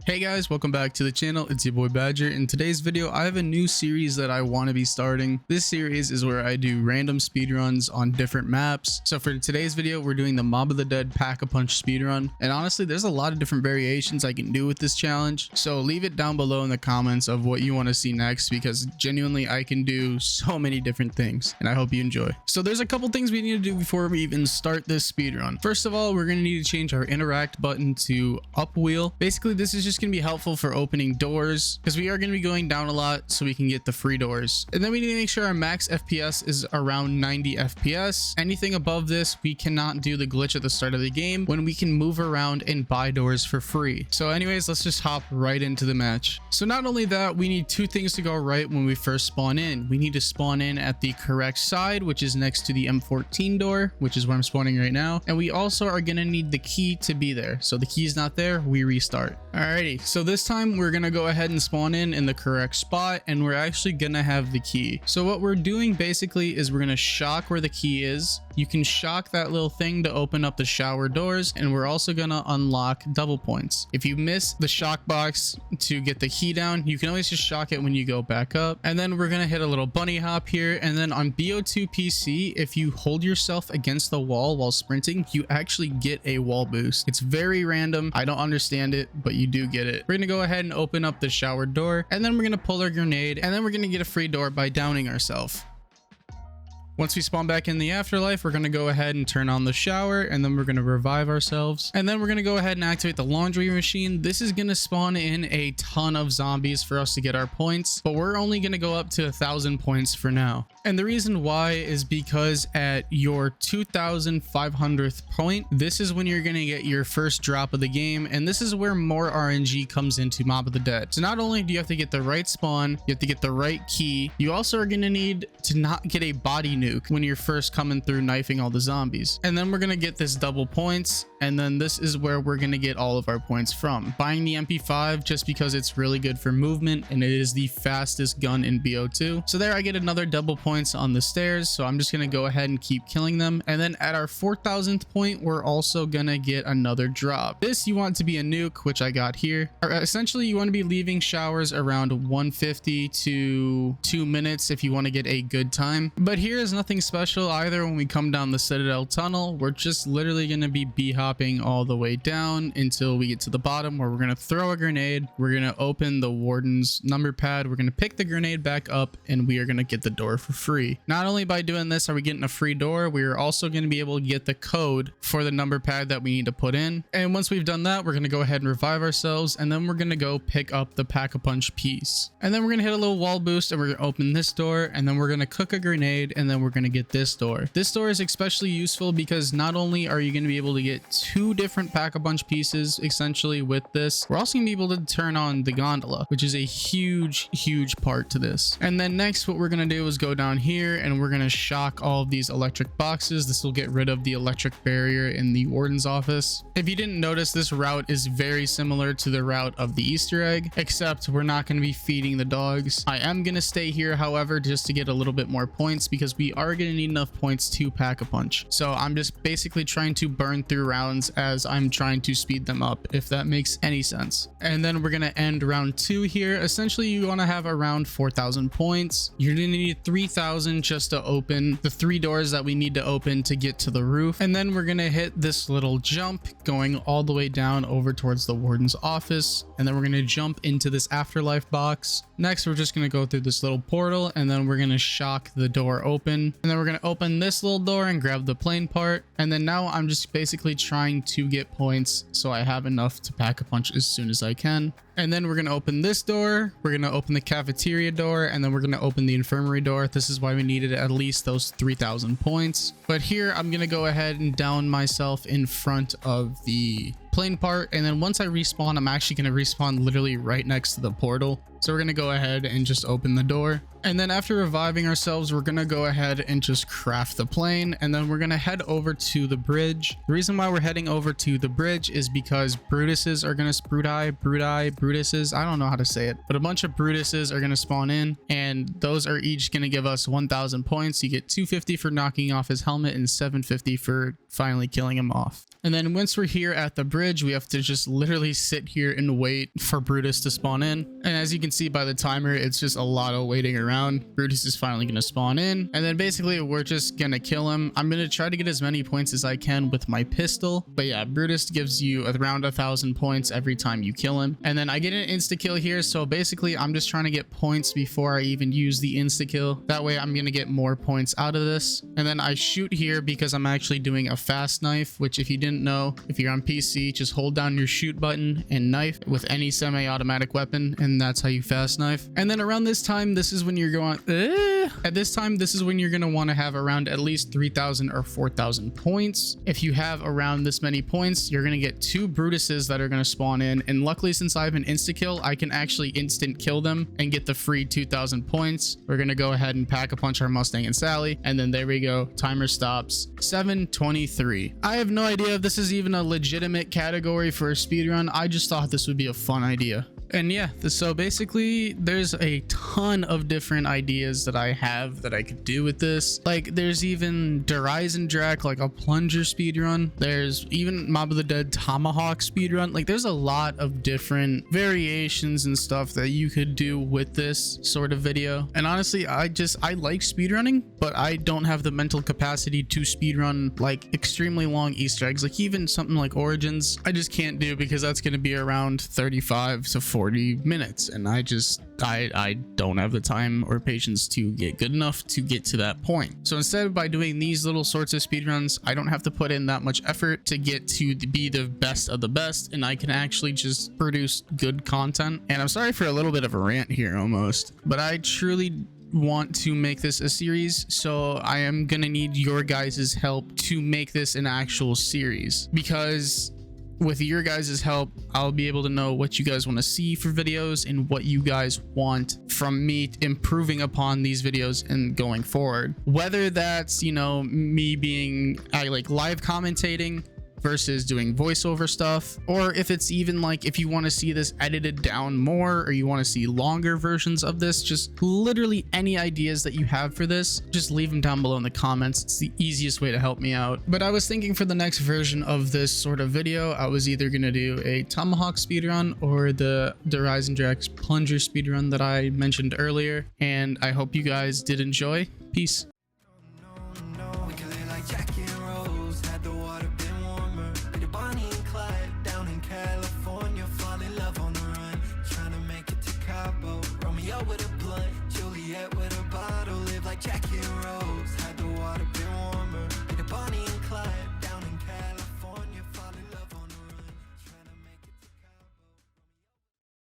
Hey guys, welcome back to the channel. It's your boy Badger. In today's video, I have a new series that I want to be starting. This series is where I do random speedruns on different maps. So for today's video, we're doing the Mob of the Dead Pack-a-Punch speedrun. And honestly, there's a lot of different variations I can do with this challenge. So leave it down below in the comments of what you want to see next, because genuinely I can do so many different things and I hope you enjoy. So there's a couple things we need to do before we even start this speedrun. First of all, we're going to need to change our interact button to up wheel. Basically, this is just going to be helpful for opening doors because we are going to be going down a lot so we can get the free doors. And then we need to make sure our max FPS is around 90 FPS. Anything above this, we cannot do the glitch at the start of the game when we can move around and buy doors for free. So anyways, let's just hop right into the match. So not only that, we need two things to go right when we first spawn in. We need to spawn in at the correct side, which is next to the M14 door, which is where I'm spawning right now. And we also are going to need the key to be there. So the key is not there, we restart. Alrighty, so this time we're gonna go ahead and spawn in the correct spot, and we're actually gonna have the key. So what we're doing basically is we're gonna shock where the key is. You can shock that little thing to open up the shower doors, and we're also gonna unlock double points. If you miss the shock box to get the key down, you can always just shock it when you go back up. And then we're gonna hit a little bunny hop here, and then on BO2 PC, if you hold yourself against the wall while sprinting, you actually get a wall boost. It's very random, I don't understand it, but you do get it. We're gonna go ahead and open up the shower door, and then we're gonna pull our grenade, and then we're gonna get a free door by downing ourselves. Once we spawn back in the afterlife, we're going to go ahead and turn on the shower, and then we're going to revive ourselves. And then we're going to go ahead and activate the laundry machine. This is going to spawn in a ton of zombies for us to get our points, but we're only going to go up to 1,000 points for now. And the reason why is because at your 2,500th point, this is when you're going to get your first drop of the game. And this is where more RNG comes into Mob of the Dead. So not only do you have to get the right spawn, you have to get the right key, you also are going to need to not get a body nuke when you're first coming through knifing all the zombies. And then we're going to get this double points, and then this is where we're going to get all of our points from. Buying the MP5 just because it's really good for movement and it is the fastest gun in BO2. So there I get another double points on the stairs, so I'm just going to go ahead and keep killing them. And then at our 4,000th point, we're also going to get another drop. This you want to be a nuke, which I got here. Essentially, you want to be leaving showers around 150 to 2 minutes if you want to get a good time. But here is nothing special either. When we come down the Citadel tunnel, we're just literally going to be b-hopping all the way down until we get to the bottom, where we're going to throw a grenade. We're going to open the warden's number pad. We're going to pick the grenade back up, and we are going to get the door for free. Not only by doing this are we getting a free door, we are also going to be able to get the code for the number pad that we need to put in. And once we've done that, we're going to go ahead and revive ourselves, and then we're going to go pick up the pack-a-punch piece. And then we're going to hit a little wall boost, and we're going to open this door, and then we're going to cook a grenade, and then we're going to get this door. This door is especially useful because not only are you going to be able to get two different pack-a-punch pieces essentially with this, we're also going to be able to turn on the gondola, which is a huge part to this. And then next, what we're going to do is go down here, and we're going to shock all of these electric boxes. This will get rid of the electric barrier in the warden's office. If you didn't notice, this route is very similar to the route of the Easter egg, except we're not going to be feeding the dogs. I am going to stay here, however, just to get a little bit more points, because we are going to need enough points to pack a punch. So I'm just basically trying to burn through rounds as I'm trying to speed them up, if that makes any sense. And then we're going to end round 2 here. Essentially, you want to have around 4,000 points. You're going to need 3,000 just to open the 3 doors that we need to open to get to the roof. And then we're going to hit this little jump going all the way down over towards the warden's office. And then we're going to jump into this afterlife box. Next, we're just going to go through this little portal, and then we're going to shock the door open. And then we're going to open this little door and grab the plane part. And then now I'm just basically trying to get points so I have enough to pack a punch as soon as I can. And then we're going to open this door, we're going to open the cafeteria door, and then we're going to open the infirmary door. This is why we needed at least those 3,000 points. But here I'm going to go ahead and down myself in front of the plane part, and then once I respawn, I'm actually going to respawn literally right next to the portal. So we're going to go ahead and just open the door. And then after reviving ourselves, we're going to go ahead and just craft the plane, and then we're going to head over to the bridge. The reason why we're heading over to the bridge is because Brutuses are going to Brutuses, I don't know how to say it, but a bunch of Brutuses are going to spawn in, and those are each going to give us 1,000 points. You get 250 for knocking off his helmet and 750 for finally killing him off. And then once we're here at the bridge, bridge, we have to just literally sit here and wait for Brutus to spawn in. And as you can see by the timer, it's just a lot of waiting around. Brutus is finally going to spawn in, and then basically we're just going to kill him. I'm going to try to get as many points as I can with my pistol. But yeah, Brutus gives you around 1,000 points every time you kill him. And then I get an insta kill here. So basically I'm just trying to get points before I even use the insta kill. That way I'm going to get more points out of this. And then I shoot here because I'm actually doing a fast knife, which if you didn't know, if you're on PC, just hold down your shoot button and knife with any semi-automatic weapon, and that's how you fast knife. And then around this time, this is when you're going at this time, this is when you're going to want to have around at least 3,000 or 4,000 points. If you have around this many points, you're going to get 2 Brutuses that are going to spawn in, and luckily since I have an insta kill, I can actually instant kill them and get the free 2,000 points. We're going to go ahead and pack a punch our Mustang and Sally, and then there we go, timer stops. 7:23. I have no idea if this is even a legitimate category for a speedrun. I just thought this would be a fun idea. And yeah, so basically there's a ton of different ideas that I have that I could do with this. Like there's even Horizon Drac, like a plunger speedrun. There's even Mob of the Dead Tomahawk speedrun. Like there's a lot of different variations and stuff that you could do with this sort of video. And honestly, I like speedrunning, but I don't have the mental capacity to speedrun like extremely long Easter eggs. Like even something like Origins, I just can't do because that's going to be around 35 to 40 minutes, and I don't have the time or patience to get good enough to get to that point. So instead, by doing these little sorts of speedruns, I don't have to put in that much effort to get to be the best of the best, and I can actually just produce good content. And I'm sorry for a little bit of a rant here almost, but I truly want to make this a series, so I am gonna need your guys' help to make this an actual series, because with your guys' help, I'll be able to know what you guys want to see for videos and what you guys want from me improving upon these videos and going forward. Whether that's, you know, me being like live commentating versus doing voiceover stuff, or if it's even like if you want to see this edited down more, or you want to see longer versions of this, just literally any ideas that you have for this, just leave them down below in the comments. It's the easiest way to help me out. But I was thinking for the next version of this sort of video, I was either going to do a Tomahawk speedrun or the Horizon Drac's plunger speedrun that I mentioned earlier, and I hope you guys did enjoy. Peace. With a blunt, Juliet with a bottle, live like Jackie and Rose.